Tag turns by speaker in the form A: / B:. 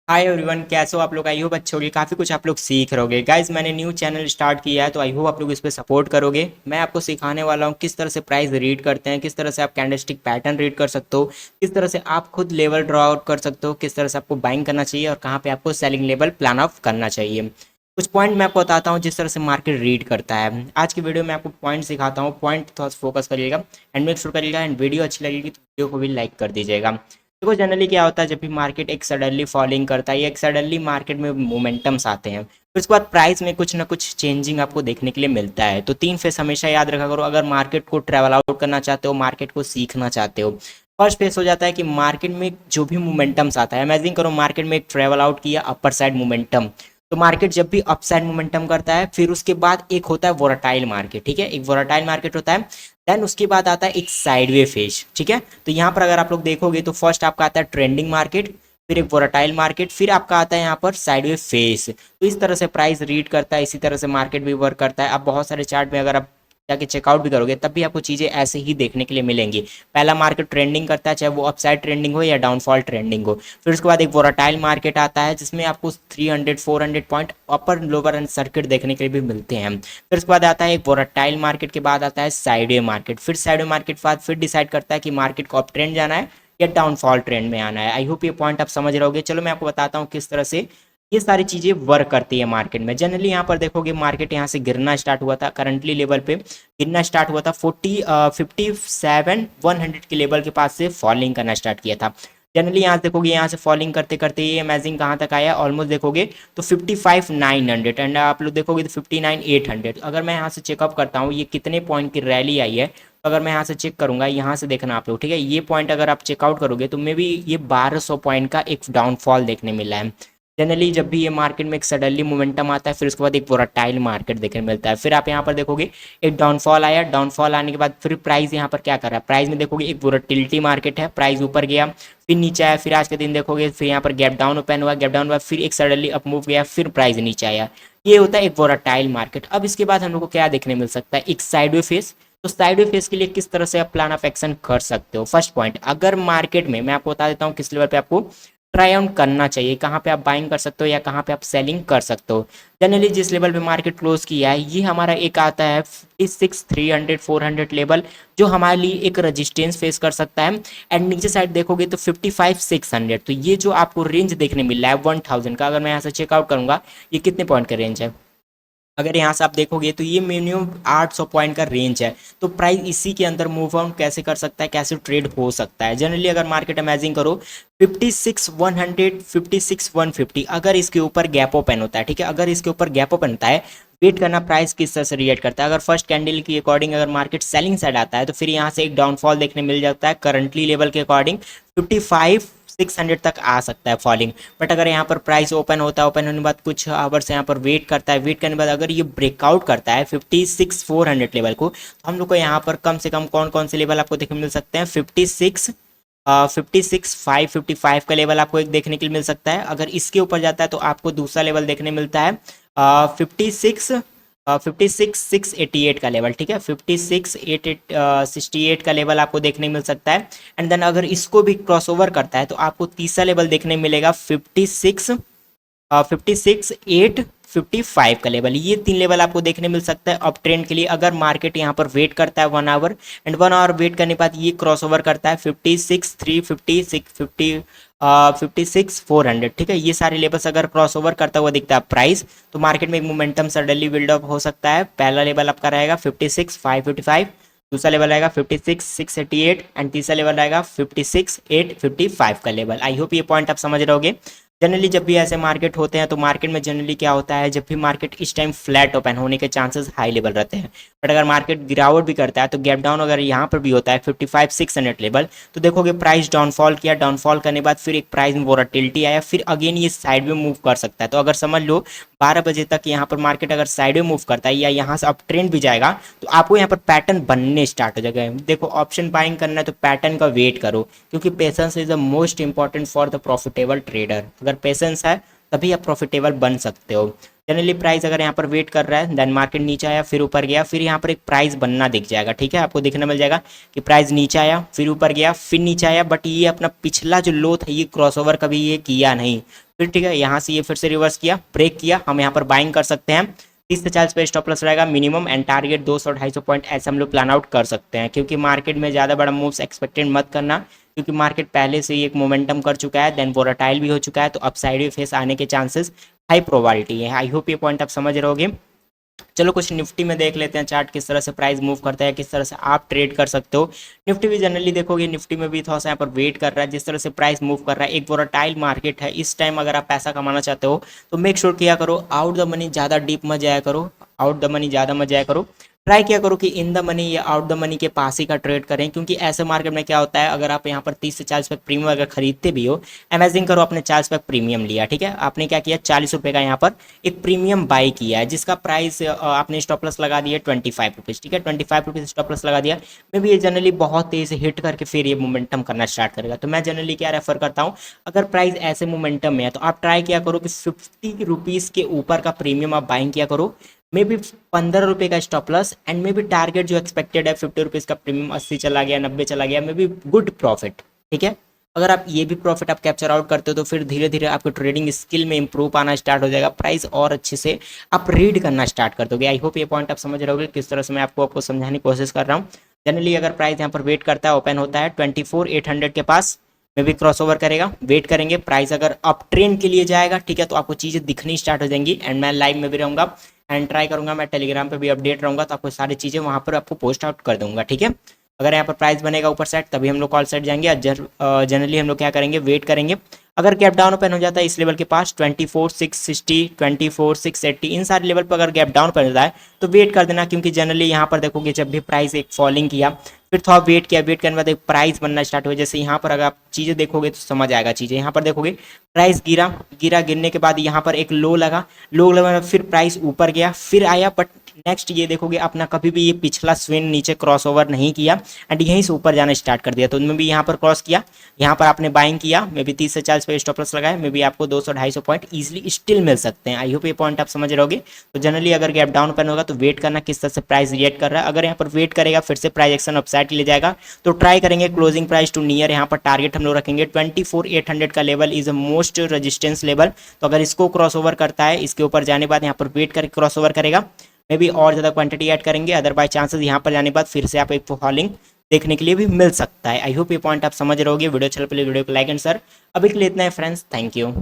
A: Hi everyone, कैसे हो आप लोग। आई होप अच्छे होगे। काफ़ी कुछ आप लोग सीख रहोगे। गाइज मैंने न्यू चैनल स्टार्ट किया है, तो आई होप आप लोग इस पर सपोर्ट करोगे। मैं आपको सिखाने वाला हूँ किस तरह से प्राइस रीड करते हैं, किस तरह से आप कैंडलस्टिक पैटर्न रीड कर सकते हो, किस तरह से आप खुद लेवल ड्रॉ आउट कर सकते हो, किस तरह से आपको बाइंग करना चाहिए और कहाँ पे आपको सेलिंग लेवल प्लान ऑफ करना चाहिए। कुछ पॉइंट मैं आपको बताता हूँ जिस तरह से मार्केट रीड करता है। आज की वीडियो में आपको पॉइंट सिखाता हूँ। पॉइंट थोड़ा फोकस करिएगा एंड मेक श्योर करिएगा, एंड वीडियो अच्छी लगेगी तो वीडियो को भी लाइक कर दीजिएगा। देखो जनरली क्या होता है, जब भी मार्केट एक सडनली फॉलिंग करता है या एक सडनली मार्केट में मोमेंटम्स आते हैं, फिर उसके बाद प्राइस में कुछ ना कुछ चेंजिंग आपको देखने के लिए मिलता है। तो तीन फेस हमेशा याद रखा करो अगर मार्केट को ट्रैवल आउट करना चाहते हो, मार्केट को सीखना चाहते हो। फर्स्ट फेस हो जाता है कि मार्केट में जो भी मोमेंटम्स आता है, इमेजिन करो मार्केट में एक ट्रैवल आउट किया अपर साइड मोमेंटम। तो मार्केट जब भी अप साइड मोमेंटम करता है, फिर उसके बाद एक होता है वोलाटाइल मार्केट। ठीक है, एक वोलाटाइल मार्केट होता है। देन उसके बाद आता है एक साइडवे फेज। ठीक है, तो यहाँ पर अगर आप लोग देखोगे तो फर्स्ट आपका आता है ट्रेंडिंग मार्केट, फिर एक वोलाटाइल मार्केट, फिर आपका आता है यहाँ पर साइडवे फेज। तो इस तरह से प्राइस रीड करता है, इसी तरह से मार्केट भी वर्क करता है। अब बहुत सारे चार्ट में अगर आप जाके चेकआउट भी करोगे तब भी आपको चीज़ें ऐसे ही देखने के लिए मिलेंगी। पहला मार्केट ट्रेंडिंग करता है, चाहे वो अपसाइड ट्रेंडिंग हो या डाउनफॉल ट्रेंडिंग हो। फिर उसके बाद एक वोलाटाइल मार्केट आता है जिसमें आपको 300 400 point upper lower and circuit देखने के लिए भी मिलते हैं। फिर उसके बाद आता है एक वोलाटाइल मार्केट के बाद आता है साइडवे मार्केट। फिर साइडवे मार्केट के बाद फिर डिसाइड करता है कि मार्केट को अप ट्रेंड जाना है या डाउनफॉल ट्रेंड में आना है। आई होप ये पॉइंट आप समझ रहोगे। चलो मैं आपको बताता हूँ किस तरह से ये सारी चीज़ें वर्क करती है मार्केट में। जनरली यहाँ पर देखोगे मार्केट यहाँ से गिरना स्टार्ट हुआ था, करंटली लेवल पे गिरना स्टार्ट हुआ था 57 100 के लेवल के पास से फॉलिंग करना स्टार्ट किया था। जनरली यहाँ देखोगे यहाँ से फॉलिंग करते करते ये अमेजिंग कहाँ तक आया, ऑलमोस्ट देखोगे तो 55 900, एंड आप लोग देखोगे तो 59 800। अगर मैं यहाँ से चेकअप करता हूँ ये कितने पॉइंट की रैली आई है, तो अगर मैं यहाँ से चेक करूंगा, यहाँ से देखना आप लोग। ठीक है, ये पॉइंट अगर आप चेकआउट करोगे तो मे बी ये 1200 पॉइंट का एक डाउनफॉल देखने मिला है। जनरली जब भी ये मार्केट में एक सडनली मोमेंटम आता है, फिर उसके बाद एक वोलाटाइल मार्केट देखने मिलता है। फिर आप यहाँ पर देखोगे एक डाउनफॉल आया, डाउनफॉल आने के बाद फिर प्राइस यहाँ पर क्या कर रहा है, प्राइस में देखोगे एक वोलेटिलिटी मार्केट है, प्राइस ऊपर गया फिर नीचे आया, फिर आज के दिन देखोगे फिर यहाँ पर गैप डाउन ओपन हुआ, गैप डाउन हुआ, फिर एक सडनली अप मूव गया, फिर प्राइस नीचे आया। ये होता है एक वोलाटाइल मार्केट। अब इसके बाद हम लोग को क्या देखने मिल सकता है, एक साइडवे फेस। तो साइडवे फेस के लिए किस तरह से आप प्लान ऑफ एक्शन कर सकते हो। फर्स्ट पॉइंट, अगर मार्केट में मैं आपको बता देता हूँ किस लेवल पे आपको ट्राई आउट करना चाहिए, कहाँ पे आप बाइंग कर सकते हो या कहाँ पे आप सेलिंग कर सकते हो। जनरली जिस लेवल पे मार्केट क्लोज किया है ये हमारा एक आता है 56 300 400 लेवल, जो हमारे लिए एक रजिस्टेंस फेस कर सकता है। एंड नीचे साइड देखोगे तो 55 600। तो ये जो आपको रेंज देखने मिल रहा है 1000 का, अगर मैं यहाँ से चेकआउट करूंगा ये कितने पॉइंट का रेंज है, अगर यहाँ से आप देखोगे तो ये मिनिमम 800 पॉइंट का रेंज है। तो प्राइस इसी के अंदर मूव ऑन कैसे कर सकता है, कैसे ट्रेड हो सकता है। जनरली अगर मार्केट अमेजिंग करो 56 100 56 150, अगर इसके ऊपर गैप ओपन होता है, ठीक है, अगर इसके ऊपर गैप ओपन होता है, वेट करना प्राइस किस तरह से रिएक्ट करता है। अगर फर्स्ट कैंडल की अकॉर्डिंग अगर मार्केट सेलिंग साइड आता है तो फिर यहाँ से एक डाउनफॉल देखने मिल जाता है करंटली लेवल के अकॉर्डिंग 55 600 तक आ सकता है फॉलिंग। बट अगर यहाँ पर प्राइस ओपन होता है, ओपन होने के बाद कुछ आवर्स यहाँ पर वेट करता है, वेट करने के बाद अगर ये ब्रेकआउट करता है 56 400 लेवल को, तो हम लोग को यहाँ पर कम से कम कौन कौन से लेवल आपको देखने मिल सकते हैं, 56 555 का लेवल आपको एक देखने के लिए मिल सकता है। अगर इसके ऊपर जाता है तो आपको दूसरा लेवल देखने मिलता है 56 688 का लेवल। ठीक है, 56 8 68 का लेवल आपको देखने मिल सकता है। एंड देन अगर इसको भी क्रॉस ओवर करता है तो आपको तीसरा लेवल देखने मिलेगा 56 8 55 का लेवल। ये तीन लेवल आपको देखने मिल सकता है अप ट्रेंड के लिए। अगर मार्केट यहाँ पर वेट करता है 1 आवर, एंड 1 आवर वेट करने के बाद ये क्रॉस ओवर करता है 56 350 56 400। ठीक है, ये सारे लेवल्स अगर क्रॉस ओवर करता हुआ दिखता है प्राइस, तो मार्केट में एक मोमेंटम सडनली बिल्डअप हो सकता है। पहला लेवल आपका रहेगा 56 555, दूसरा लेवल रहेगा 56 688, एंड तीसरा लेवल रहेगा 56 8 55 का लेवल। आई होप ये पॉइंट आप समझ रहोगे। जनरली जब भी ऐसे मार्केट होते हैं तो मार्केट में जनरली क्या होता है, जब भी मार्केट इस टाइम फ्लैट ओपन होने के चांसेस हाई लेवल रहते हैं। बट अगर मार्केट गिरावट भी करता है तो गैप डाउन अगर यहाँ पर भी होता है 55 600 लेवल, तो देखोगे प्राइस डाउनफॉल किया, डाउनफॉल करने के बाद फिर एक प्राइस में वोलेटिलिटी आया, फिर अगेन ये साइड में मूव कर सकता है। तो अगर समझ लो 12 बजे तक यहाँ पर मार्केट अगर साइड में मूव करता है या यहाँ से अप ट्रेंड भी जाएगा, तो आपको यहाँ पर पैटर्न बनने स्टार्ट हो जाएगा। देखो ऑप्शन बाइंग करना है तो पैटर्न का वेट करो, क्योंकि patience is the most important for the profitable trader. अगर पेशेंस है तभी आप प्रॉफिटेबल बन सकते हो। जनरली प्राइस अगर यहाँ पर वेट कर रहा है, देन मार्केट नीचे आया फिर ऊपर गया, फिर यहाँ पर एक प्राइस बनना दिख जाएगा। ठीक है, आपको देखने मिल जाएगा कि प्राइस नीचे आया फिर ऊपर गया फिर नीचे आया, बट ये अपना पिछला जो लो था ये क्रॉसओवर कभी ये किया नहीं। फिर ठीक है, यहाँ से ये फिर से रिवर्स किया, ब्रेक किया, हम यहाँ पर बाइंग कर सकते हैं। 30 से 40 पे स्टॉप लॉस रहेगा मिनिमम, एंड टारगेट 200-250 पॉइंट ऐसे हम लोग प्लान आउट कर सकते हैं, क्योंकि मार्केट में ज़्यादा बड़ा मूव्स एक्सपेक्टेड मत करना, क्योंकि मार्केट पहले से ही एक मोमेंटम कर चुका है, देन वोलाटाइल भी हो चुका है, तो अपसाइड भी फेस आने के चांसेस हाई प्रोबेबिलिटी है। आई होप ये पॉइंट आप समझ रहोगे। चलो कुछ निफ्टी में देख लेते हैं चार्ट किस तरह से प्राइस मूव करता है, किस तरह से आप ट्रेड कर सकते हो। निफ्टी भी जनरली देखोगे, निफ्टी में भी थोड़ा सा यहाँ पर वेट कर रहा है, जिस तरह से प्राइस मूव कर रहा है, एक वोलेटाइल मार्केट है इस टाइम। अगर आप पैसा कमाना चाहते हो तो मेक श्योर किया करो, आउट द मनी ज़्यादा डीप मत जाया करो, आउट द मनी ज़्यादा मत जाया करो। ट्राई किया करो कि इन द मनी या आउट द मनी के पास ही का ट्रेड करें, क्योंकि ऐसे मार्केट में क्या होता है, अगर आप यहाँ पर 30 से 40 पैक प्रीमियम अगर खरीदते भी हो, इमेजिन करो आपने 40 पैक प्रीमियम लिया, ठीक है, आपने क्या किया, 40 रुपये का यहाँ पर एक प्रीमियम बाई किया है, जिसका प्राइस आपने स्टॉप लॉस लगा दिया 25 रुपीज़, ठीक है, 25 रुपीज़ स्टॉप लॉस लगा दिया। मे भी ये जनरली बहुत तेज हिट करके फिर ये मोमेंटम करना स्टार्ट करेगा। तो मैं जनरली क्या रेफर करता हूँ, अगर प्राइस ऐसे मोमेंटम में है तो आप ट्राई किया करो कि 50 रुपीज़ के ऊपर का प्रीमियम आप बाइंग किया करो, मे बी 15 रुपये का stop loss, and may be target जो एक्सपेक्टेड है 50 रुपीज़ का प्रीमियम 80 चला गया, 90 चला गया, मे बी गुड प्रॉफिट, ठीक है। अगर आप ये भी प्रॉफिट आप कैप्चर आउट करते हो तो फिर धीरे धीरे आपको ट्रेडिंग स्किल में इंप्रूव आना स्टार्ट हो जाएगा, प्राइस और अच्छे से आप रीड करना स्टार्ट कर दोगे। आई होप ये पॉइंट आप समझ रहोगे किस तरह से मैं आपको समझाने की कोशिश कर रहा हूँ। जनरली अगर प्राइस यहाँ पर वेट करता है, ओपन होता है 24,800 के पास, में भी क्रॉस ओवर करेगा, वेट करेंगे, प्राइस अगर अप ट्रेंड के लिए जाएगा, ठीक है, तो आपको चीज़ें दिखनी स्टार्ट हो जाएंगी। एंड मैं लाइव में भी रहूँगा एंड ट्राई करूँगा, मैं टेलीग्राम पे भी अपडेट रहूँगा, तो आपको सारी चीज़ें वहाँ पर आपको पोस्ट आउट कर दूँगा, ठीक है। अगर यहाँ पर प्राइस बनेगा ऊपर साइड तभी हम लोग कॉल साइड जाएंगे, जनरली हम लोग क्या करेंगे, वेट करेंगे। अगर गैप डाउन ओपन हो जाता है इस लेवल के पास 24,660, 24,680, इन सारे लेवल पर अगर गैप डाउन ओपन होता है तो वेट कर देना, क्योंकि जनरली यहाँ पर देखोगे जब भी प्राइस एक फॉलिंग किया, फिर थोड़ा वेट किया, वेट करने के बाद एक प्राइस बनना स्टार्ट हुआ। जैसे यहाँ पर अगर आप चीज़ें देखोगे तो समझ आएगा चीज़ें। यहाँ पर देखोगे प्राइस गिरा, गिरने के बाद यहाँ पर एक लो लगा, लो लगा, फिर प्राइस ऊपर गया, फिर आया, बट नेक्स्ट ये देखोगे अपना कभी भी ये पिछला स्विंग नीचे क्रॉस ओवर नहीं किया, एंड यहीं से ऊपर जाना स्टार्ट कर दिया। तो उनमें भी यहाँ पर क्रॉस किया, यहाँ पर आपने बाइंग किया, मे बी 30 से 40 पे स्टॉप लॉस लगाए, मे बी आपको 200-250 पॉइंट इजीली स्टिल मिल सकते हैं। आई होप ये पॉइंट आप समझ रहोगे। तो जनरली अगर गैप डाउन ओपन होगा तो वेट करना किस तरह से प्राइस रिएक्ट कर रहा है। अगर यहाँ पर वेट करेगा फिर से प्राइस एक्शन अपसाइड ले जाएगा, तो ट्राई करेंगे क्लोजिंग प्राइस टू नियर, यहाँ पर टारगेट हम लोग रखेंगे 24,800 का level is a most resistance level. तो अगर इसको क्रॉस ओवर करता है, इसके ऊपर जाने बाद यहाँ पर वेट करके क्रॉस ओवर करेगा, मे बी और ज़्यादा क्वांटिटी ऐड करेंगे, अदर बाई चांसेस यहाँ पर जाने के बाद फिर से आप एक फॉलिंग देखने के लिए भी मिल सकता है। आई होप ये पॉइंट आप समझ रहोगे। वीडियो चल पहले वीडियो को लाइक एंड सर अभी के लिए इतना है फ्रेंड्स, थैंक यू।